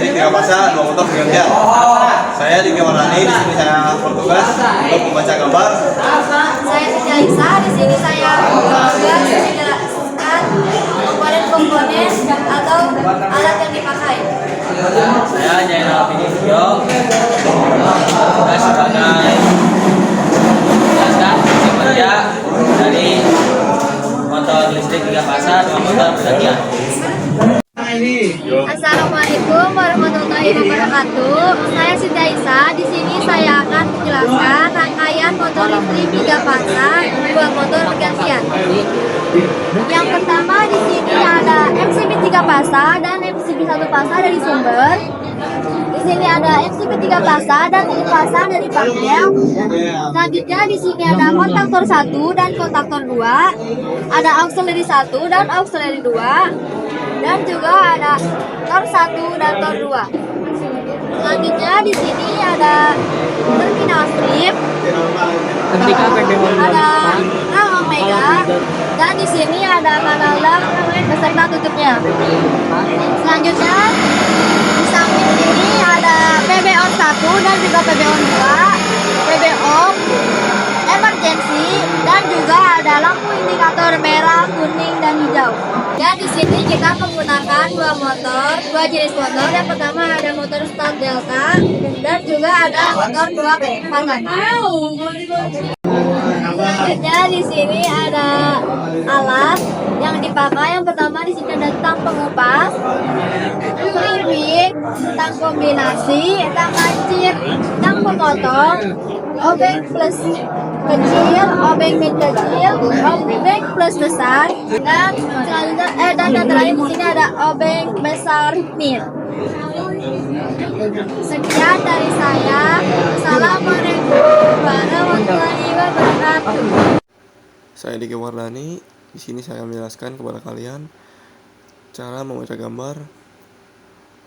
listrik 3 fasa 2 motor bergantian. Saya Diki Warnani, di sini saya bertugas untuk membaca gambar. Saya Siti Aisyah, di sini saya bertugas menjelaskan komponen-komponen atau alat yang dipakai. Saya Jainal Pinistio, saya sebagai menjelaskan fungsi kerja dari motor listrik 3 fasa 2 motor bergantian. Assalamualaikum warahmatullahi wabarakatuh. Saya Siti Aisyah. Di sini saya akan menjelaskan rangkaian motor listrik 3 fasa 2 motor bergantian. Yang pertama di sini ada MCB 3 fasa dan MCB 1 fasa dari sumber. Di sini ada MCB 3 fasa dan 1 fasa dari panel. Selanjutnya di sini ada kontaktor 1 dan kontaktor 2, ada auxiliary 1 dan auxiliary 2, dan juga ada tor 1 dan tor 2. Selanjutnya di sini ada terminal strip, ada rang omega, dan di sini ada kanal dam beserta tutupnya. Selanjutnya di samping sini ada PBO 1 dan juga PBO 2, PBO emergency, dan juga ada lampu indikator merah, kuning, dan hijau. Dan di sini kita menggunakan dua jenis motor. Yang pertama ada motor start delta dan juga ada motor 2 pasang. Selanjutnya di sini ada alat yang dipakai. Yang pertama di sini ada tang pengupas, clearing, tang kombinasi, tang lancip, tang pemotong, obeng plus kecil, obeng mid kecil, obeng plus besar, dan selanjutnya dan terakhir di sini ada obeng besar mid. Sekian dari saya. Assalamualaikum warahmatullahi wabarakatuh. Saya Diki Wardani. Di sini saya menjelaskan kepada kalian cara membaca gambar,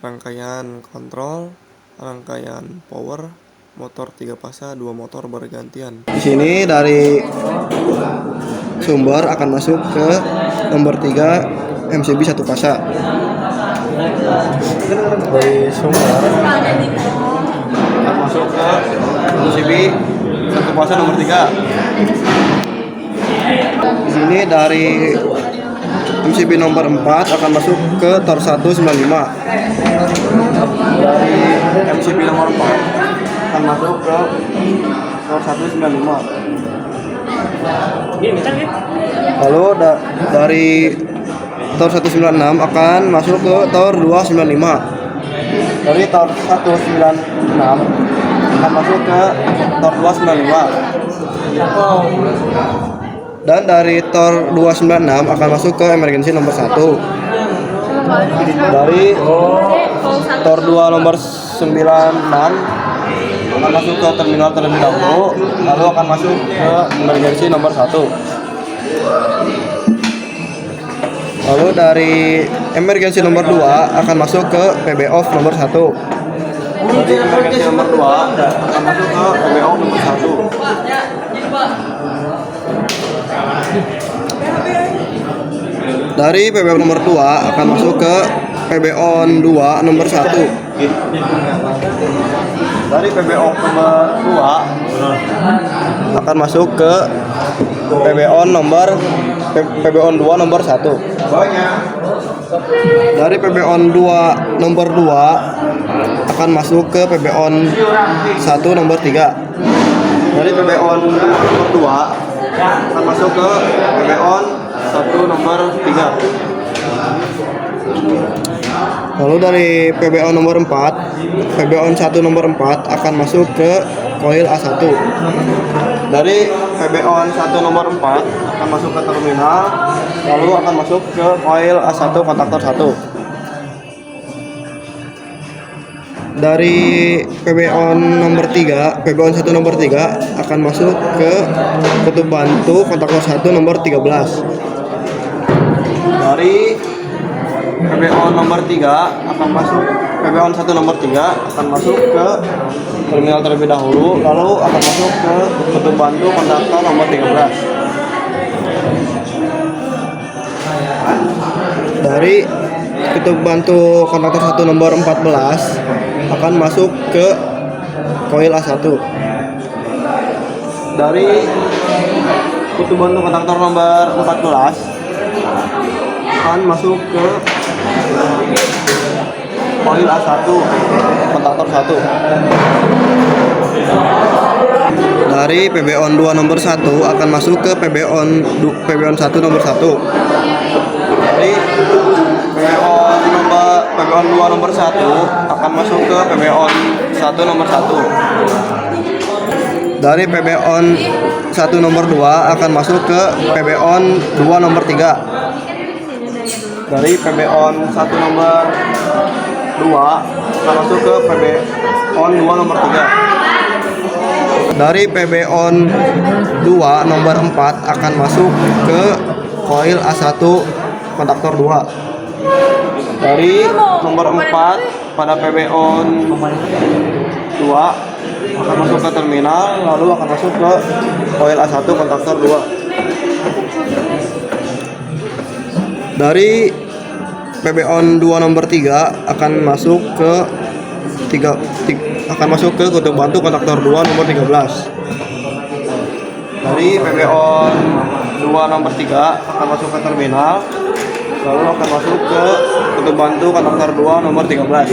rangkaian kontrol, rangkaian power, motor 3 fasa 2 motor bergantian. Di sini dari sumber akan masuk ke nomor 3 MCB 1 fasa. Dari sumber akan masuk ke MCB 1 fasa nomor 3. Di sini dari MCB nomor 4 akan masuk ke tor 195. Dari MCB nomor 4 akan masuk ke tor 195. Lalu dari tor 196 akan masuk ke tor 295. Dari tor 196 akan masuk ke tor 295. Dan dari tor 296 akan masuk ke emergency nomor 1. Dari tor 2 nomor 96 akan masuk ke terminal terlebih dahulu, lalu akan masuk ke emergency nomor 1. Lalu dari emergency nomor 2 akan masuk ke PB off nomor 1. Dari emergency nomor 2 akan masuk ke PB off nomor 1. Dari PB off nomor 2 akan masuk ke PB on 2 nomor 1. Dari PB off nomor 2 akan masuk ke PB on 2 nomor 1. Dari PB on 2 nomor 2 akan masuk ke PB on 1 nomor 3. Dari PB on nomor 2 akan masuk ke PB on 1 nomor 3. Lalu dari PB on nomor 4, PB on 1 nomor 4 akan masuk ke koil A1. Dari PB on 1 nomor 4 akan masuk ke terminal, lalu akan masuk ke koil A1 kontaktor 1. Dari PB on nomor 3, PB on 1 nomor 3 akan masuk ke petup bantu kontaktor 1 nomor 13. Dari PB on nomor 3 akan masuk, PB on 1 nomor 3 akan masuk ke terminal terlebih dahulu, lalu akan masuk ke petup bantu kontaktor nomor 13. Dari kutub bantu kontaktor 1 nomor 14 akan masuk ke koil A1. Dari kutub bantu kontaktor nomor 14 akan masuk ke koil A1 kontaktor 1. Dari PB-on 2 nomor 1 akan masuk ke PB-on 1 nomor 1. Dari PB-on 2 nomor 1 akan masuk ke PB-on 1 nomor 1. Dari PB-on 1 nomor 2 akan masuk ke PB-on 2 nomor 3. Dari PB-on 1 nomor 2 akan masuk ke PB-on 2 nomor 3. Dari PB-on 2 nomor 4 akan masuk ke koil A1 kontaktor 2. Dari nomor 4 pada PB-on 2 akan masuk ke terminal, lalu akan masuk ke koil A1 kontaktor 2. Dari PB-on 2 nomor 3 akan masuk ke kutub bantu kontaktor 2 nomor 13. Dari PB-on 2 nomor 3 akan masuk ke terminal, lalu akan masuk ke kutub bantu kontaktor 2 nomor 13.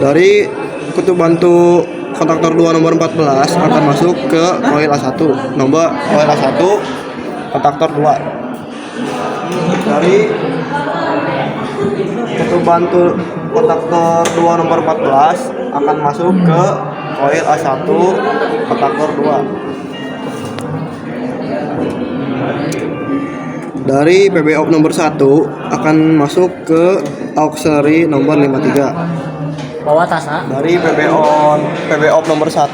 Dari kutub bantu kontaktor 2 nomor 14 akan masuk ke koil A1 kontaktor 2. Dari kutub bantu kontaktor 2 nomor 14 akan masuk ke koil A1 kontaktor 2. Dari PB-op nomor 1 akan masuk ke auxiliary nomor 53. Bawa tasnya. Dari PB-op nomor 1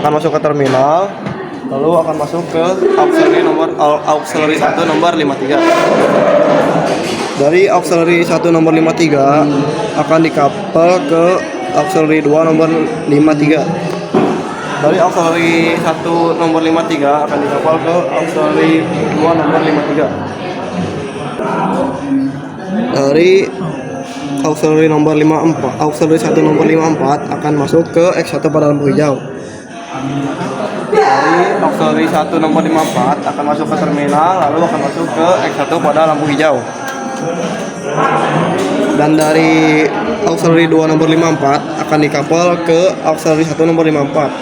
akan masuk ke terminal, lalu akan masuk ke auxiliary 1 nomor 53. Dari auxiliary 1 nomor 53 akan dikapel ke auxiliary 2 nomor 53. Dari auxiliary 1 nomor 53 akan dikapel ke auxiliary 2 nomor 53. Dari auxiliary 1 nomor 54 akan masuk ke X1 pada lampu hijau. Dari auxiliary 1 nomor 54 akan masuk ke terminal, lalu akan masuk ke X1 pada lampu hijau. Dan dari auxiliary 2 nomor 54 akan dikapel ke auxiliary 1 nomor 54.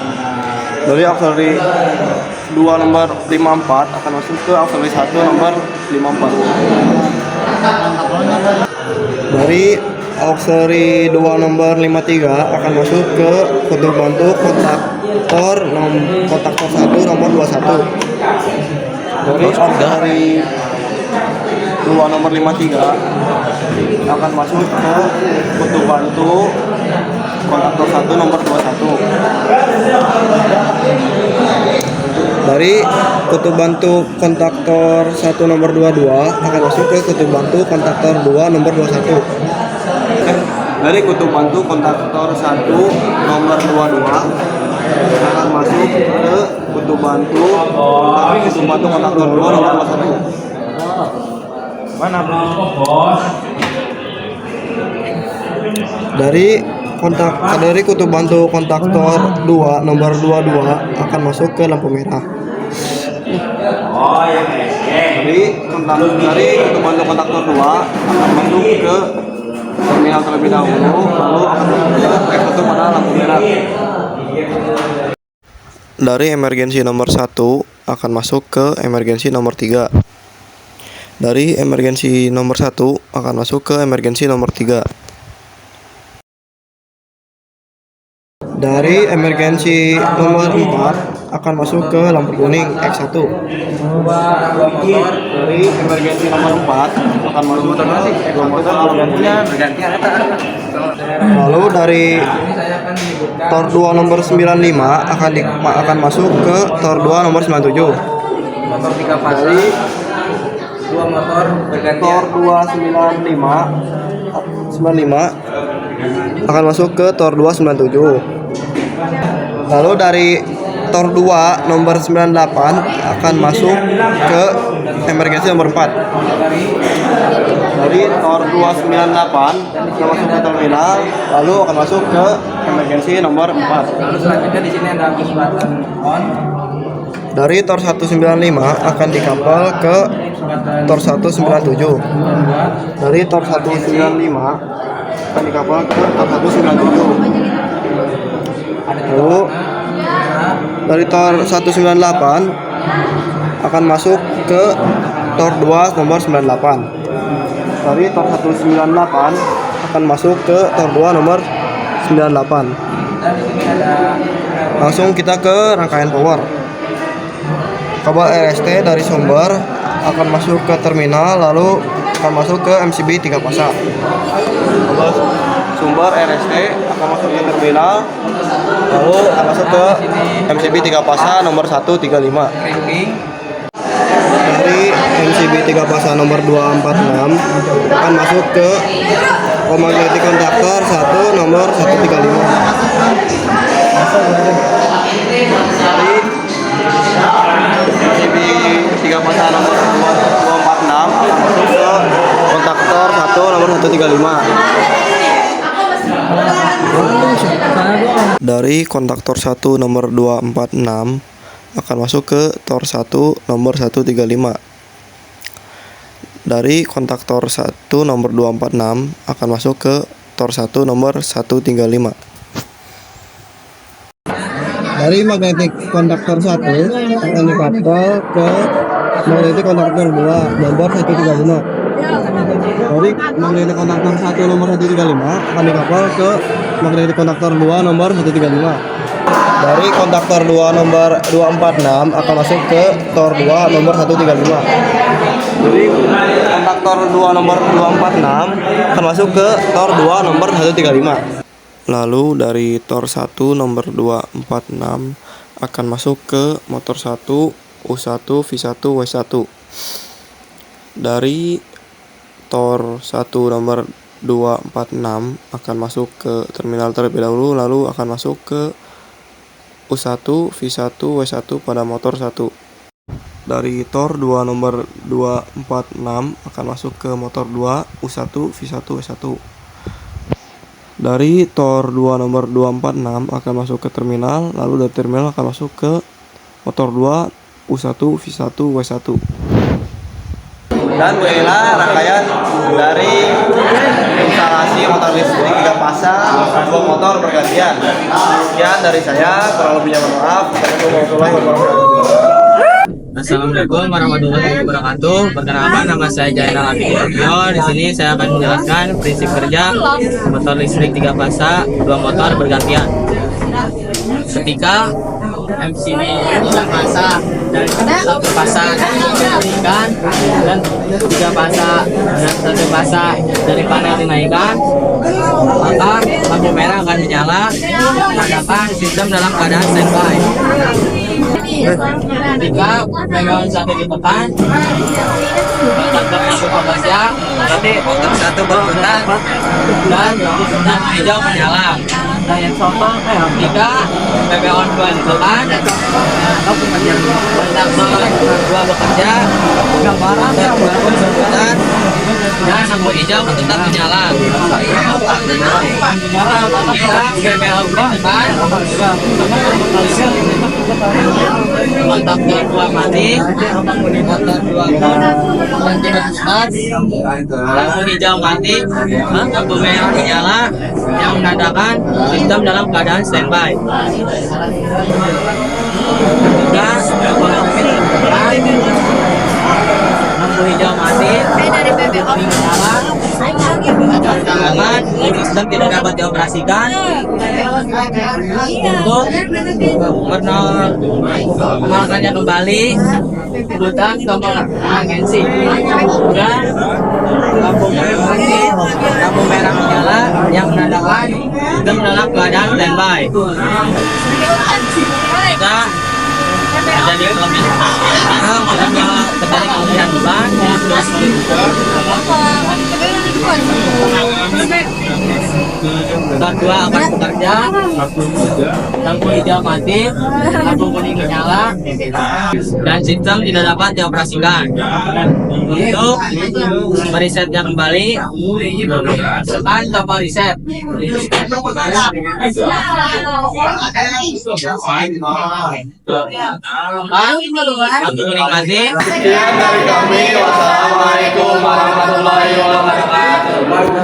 Dari auxiliary 2 nomor 54 akan masuk ke auxiliary 1 nomor 54. Dari auxiliary 2 nomor 53 akan masuk ke kutub bantu kontaktor 1 nomor 21. Dari auxiliary 2 nomor 53 akan masuk ke kutub bantu kontaktor 1 nomor 21. Dari kutub bantu kontaktor 1 nomor 22 akan masuk ke kutub bantu kontaktor 2 nomor 21. Dari kutub bantu kontaktor 1 nomor 22 akan masuk ke kutub bantu kontaktor 2 nomor 21. Dari kutub bantu kontaktor 2 nomor 22 akan masuk ke lampu merah. Dari kutub bantu kontaktor 2 akan masuk ke terminal terlebih dahulu, lalu akan masuk ke X1 pada lampu merah. Dari emergensi nomor 1 akan masuk ke emergensi nomor 3. Dari emergensi nomor 1 akan masuk ke emergensi nomor 3. Dari emergensi nomor 4 akan masuk ke lampu kuning X1. Dari emergensi nomor 4 akan masuk ke lalu dari tor 2 nomor 95 akan masuk ke tor 2 nomor 97. Dari Dua motor bergantian. tor 295 akan masuk ke tor 297. Lalu dari tor 2 nomor 98 akan masuk ke emergensi nomor 4. Dari tower 298 akan masuk ke terminal, lalu akan masuk ke emergensi nomor 4. Lalu selanjutnya di sini ada bus button on. Dari tor 195 akan dikapal ke tor 197. Dari tor 195 akan dikapal ke tor 197. Lalu dari tor 198 akan masuk ke tor 2 nomor 98. Dari tor 198 akan masuk ke tor 2 nomor 98. Langsung kita ke rangkaian power. Kabel RST dari sumber akan masuk ke terminal, lalu akan masuk ke MCB 3 pasang. Kabel sumber RST akan masuk ke terminal, lalu akan masuk ke MCB 3 pasang nomor 135. Dari MCB 3 pasang nomor 246 akan masuk ke magnetic kontaktor 1 nomor 135. Dari MCB 3 pasang nomor 246 akan masuk ke kontaktor 1 nomor 135. Dari kontaktor 1 nomor 246 akan masuk ke tor 1 nomor 135. Dari kontaktor 1 nomor 246 akan masuk ke tor 1 nomor 135. Dari magnetic kontaktor 1 akan dikapal ke magnetic kontaktor 2 nomor 135. Dari magnetic kontaktor 1 nomor 135 akan dikapal ke magnetic kontaktor 2 nomor 135. Dari kontaktor 2 nomor 246 akan masuk ke tor 2 nomor 135. Dari kontaktor 2 nomor 246 akan masuk ke tor 2 nomor 135. Lalu dari tor 1 nomor 246 akan masuk ke motor 1 U1 V1 W1. Dari tor 1 nomor 246 akan masuk ke terminal terlebih dahulu, lalu akan masuk ke U1 V1 W1 pada motor 1. Dari tor 2 nomor 246 akan masuk ke motor 2 U1 V1 W1. Dari tor 2 nomor 246 akan masuk ke terminal, lalu dari terminal akan masuk ke motor 2 U1 V1 W1. Dan inilah rangkaian dari instalasi motor listrik 3 pasang 2 motor bergantian. Sekian dari saya, kurang lebihnya mohon maaf. Assalamualaikum warahmatullahi wabarakatuh. Assalamualaikum warahmatullahi wabarakatuh. Perkenalkan, nama saya Jainal Abidin. Di sini saya akan menjelaskan prinsip kerja motor listrik 3 fasa 2 motor bergantian. Ketika MCB 3 fasa dan 1 fasa dinaikkan dan 3 fasa dan 1 fasa dari panel dinaikkan, maka lampu merah akan menyala menandakan sistem dalam keadaan standby. Ketika background 1 ditekan, kontaktor 1 bekerja, berarti motor 1 berputar dan lampu hijau menyala. Jika background 2 ditekan, kontaktor 2 bekerja, dan berputar dan lampu hijau tetap menyala. Jika background 2 ditekan, kontaktor 2 mati, kontaktor 2 start, lampu hijau mati, lampu merah menyala yang menandakan sistem dalam keadaan standby. Jika lampu hijau mati, menyala, menandakan sistem tidak dapat dioperasikan untuk menolakkannya kembali, putar tombol emergensi. Dan lampu merah mati, lampu merah menyala yang menandakan sistem dalam keadaan standby. Jika terjadi kelebihan beban, motor 2 akan putar bekerja, lampu hijau mati, lampu kuning menyala, dan sistem tidak dapat dioperasikan. Untuk merisetnya kembali, tekan tombol reset. Lampu kuning mati. Sekian dari kami. Wassalamualaikum warahmatullahi wabarakatuh.